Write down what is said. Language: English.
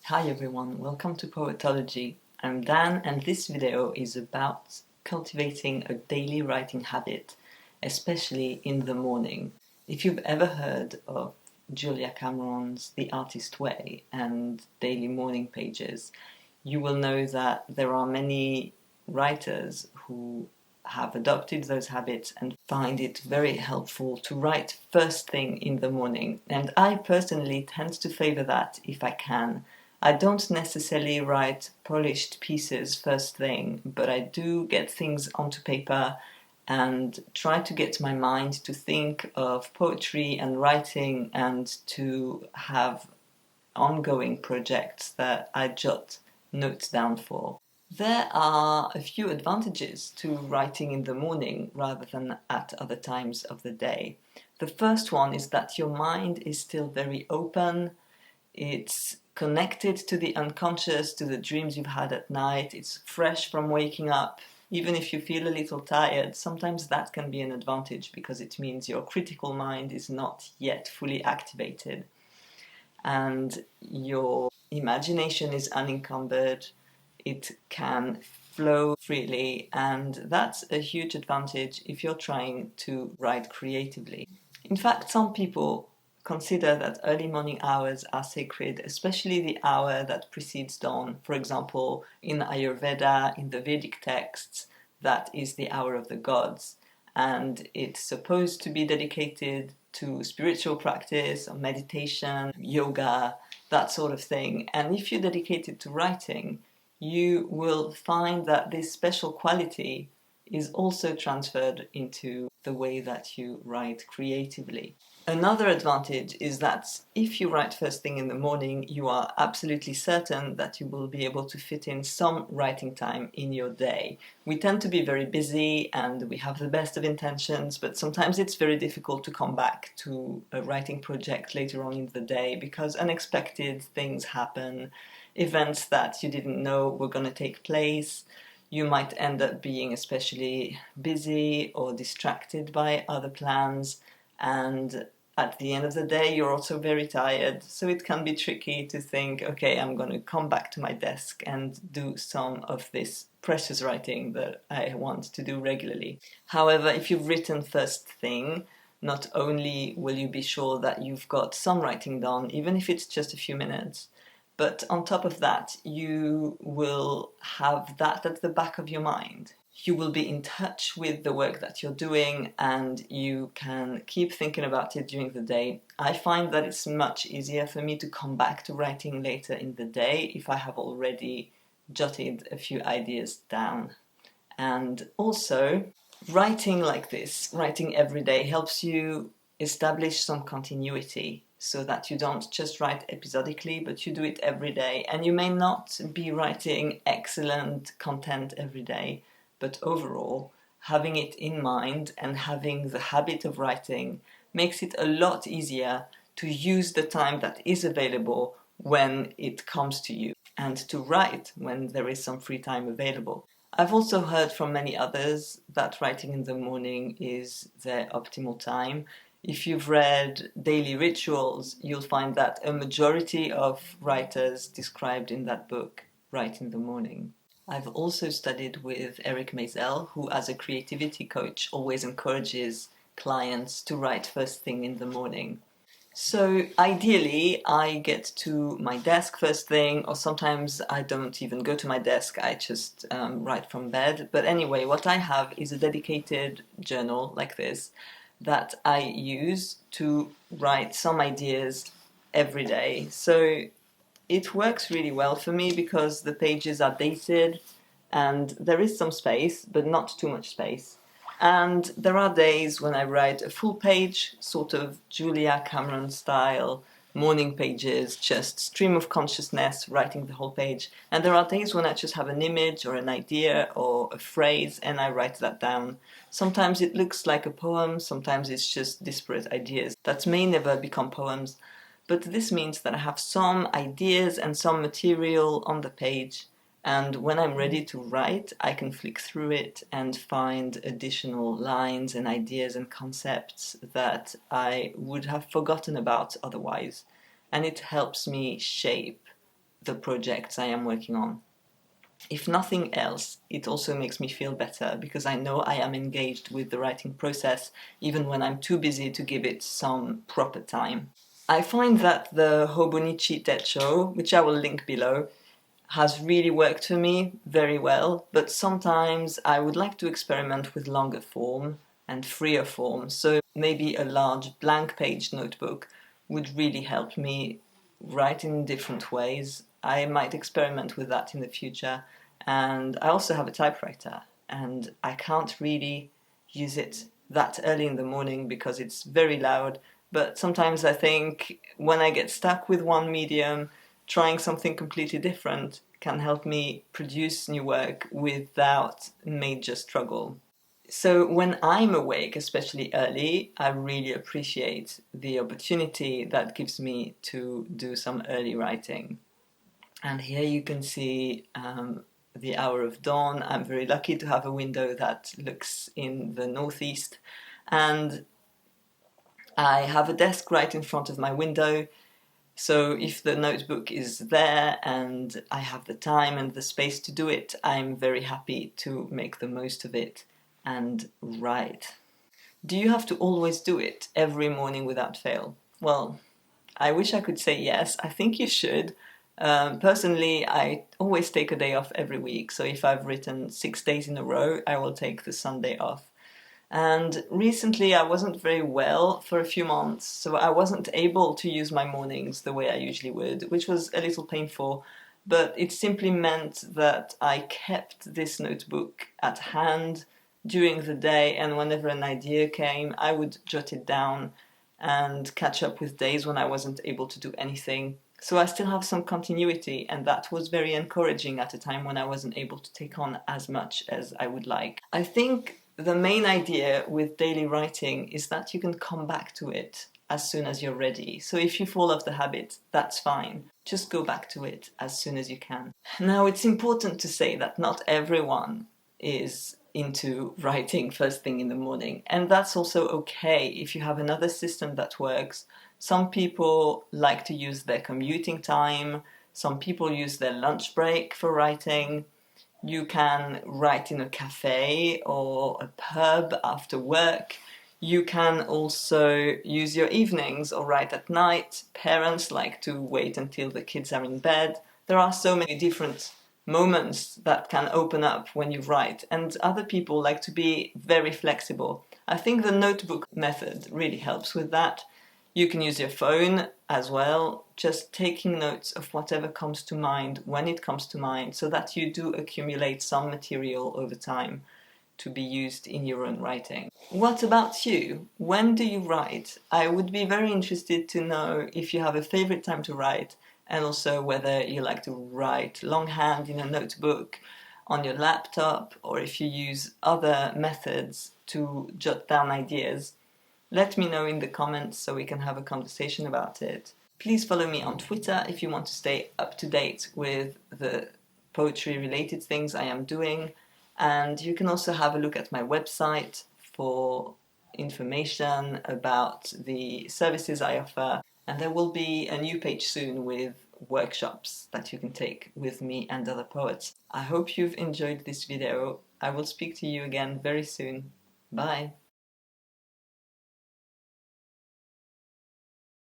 Hi everyone, welcome to Poetology. I'm Dan and this video is about cultivating a daily writing habit, especially in the morning. If you've ever heard of Julia Cameron's The Artist Way and daily morning pages, you will know that there are many writers who have adopted those habits and find it very helpful to write first thing in the morning. And I personally tend to favor that if I can. I don't necessarily write polished pieces first thing, but I do get things onto paper and try to get my mind to think of poetry and writing and to have ongoing projects that I jot notes down for. There are a few advantages to writing in the morning rather than at other times of the day. The first one is that your mind is still very open. It's connected to the unconscious, to the dreams you've had at night. It's fresh from waking up. Even if you feel a little tired, sometimes that can be an advantage because it means your critical mind is not yet fully activated and your imagination is unencumbered. It can flow freely, and that's a huge advantage if you're trying to write creatively. In fact, some people consider that early morning hours are sacred, especially the hour that precedes dawn. For example, in Ayurveda, in the Vedic texts, that is the hour of the gods, and it's supposed to be dedicated to spiritual practice or meditation, yoga, that sort of thing. And if you're dedicated to writing, you will find that this special quality is also transferred into the way that you write creatively. Another advantage is that if you write first thing in the morning, you are absolutely certain that you will be able to fit in some writing time in your day. We tend to be very busy and we have the best of intentions, but sometimes it's very difficult to come back to a writing project later on in the day because unexpected things happen, events that you didn't know were going to take place. You might end up being especially busy or distracted by other plans, and at the end of the day you're also very tired, so it can be tricky to think, okay, I'm going to come back to my desk and do some of this precious writing that I want to do regularly. However, if you've written first thing, not only will you be sure that you've got some writing done, even if it's just a few minutes, but on top of that, you will have that at the back of your mind. You will be in touch with the work that you're doing and you can keep thinking about it during the day. I find that it's much easier for me to come back to writing later in the day if I have already jotted a few ideas down. And also, writing like this, writing every day, helps you establish some continuity so that you don't just write episodically, but you do it every day. And you may not be writing excellent content every day, but overall, having it in mind and having the habit of writing makes it a lot easier to use the time that is available when it comes to you and to write when there is some free time available. I've also heard from many others that writing in the morning is their optimal time. If you've read Daily Rituals, you'll find that a majority of writers described in that book write in the morning. I've also studied with Eric Maisel, who as a creativity coach always encourages clients to write first thing in the morning. So ideally, I get to my desk first thing, or sometimes I don't even go to my desk, I just write from bed. But anyway, what I have is a dedicated journal like this that I use to write some ideas every day. So it works really well for me because the pages are dated and there is some space, but not too much space. And there are days when I write a full page, sort of Julia Cameron style, morning pages, just stream of consciousness, writing the whole page. And there are days when I just have an image or an idea or a phrase and I write that down. Sometimes it looks like a poem, sometimes it's just disparate ideas that may never become poems. But this means that I have some ideas and some material on the page, and when I'm ready to write, I can flick through it and find additional lines and ideas and concepts that I would have forgotten about otherwise. And it helps me shape the projects I am working on. If nothing else, it also makes me feel better because I know I am engaged with the writing process even when I'm too busy to give it some proper time. I find that the Hobonichi Techo, which I will link below, has really worked for me very well, but sometimes I would like to experiment with longer form and freer form, so maybe a large blank page notebook would really help me write in different ways. I might experiment with that in the future, and I also have a typewriter, and I can't really use it that early in the morning because it's very loud, but sometimes I think when I get stuck with one medium, trying something completely different can help me produce new work without major struggle. So when I'm awake, especially early, I really appreciate the opportunity that gives me to do some early writing. And here you can see the hour of dawn. I'm very lucky to have a window that looks in the northeast, and I have a desk right in front of my window. So if the notebook is there and I have the time and the space to do it, I'm very happy to make the most of it and write. Do you have to always do it every morning without fail? Well, I wish I could say yes. I think you should. Personally, I always take a day off every week. So if I've written 6 days in a row, I will take the Sunday off. And recently I wasn't very well for a few months, so I wasn't able to use my mornings the way I usually would, which was a little painful, but it simply meant that I kept this notebook at hand during the day, and whenever an idea came, I would jot it down and catch up with days when I wasn't able to do anything. So I still have some continuity, and that was very encouraging at a time when I wasn't able to take on as much as I would like. I think the main idea with daily writing is that you can come back to it as soon as you're ready. So if you fall off the habit, that's fine. Just go back to it as soon as you can. Now, it's important to say that not everyone is into writing first thing in the morning, and that's also okay if you have another system that works. Some people like to use their commuting time, some people use their lunch break for writing. You can write in a cafe or a pub after work. You can also use your evenings or write at night. Parents like to wait until the kids are in bed. There are so many different moments that can open up when you write, and other people like to be very flexible. I think the notebook method really helps with that. You can use your phone as well, just taking notes of whatever comes to mind when it comes to mind, so that you do accumulate some material over time to be used in your own writing. What about you? When do you write? I would be very interested to know if you have a favorite time to write, and also whether you like to write longhand in a notebook, on your laptop, or if you use other methods to jot down ideas. Let me know in the comments so we can have a conversation about it. Please follow me on Twitter if you want to stay up to date with the poetry related things I am doing. And you can also have a look at my website for information about the services I offer. And there will be a new page soon with workshops that you can take with me and other poets. I hope you've enjoyed this video. I will speak to you again very soon. Bye!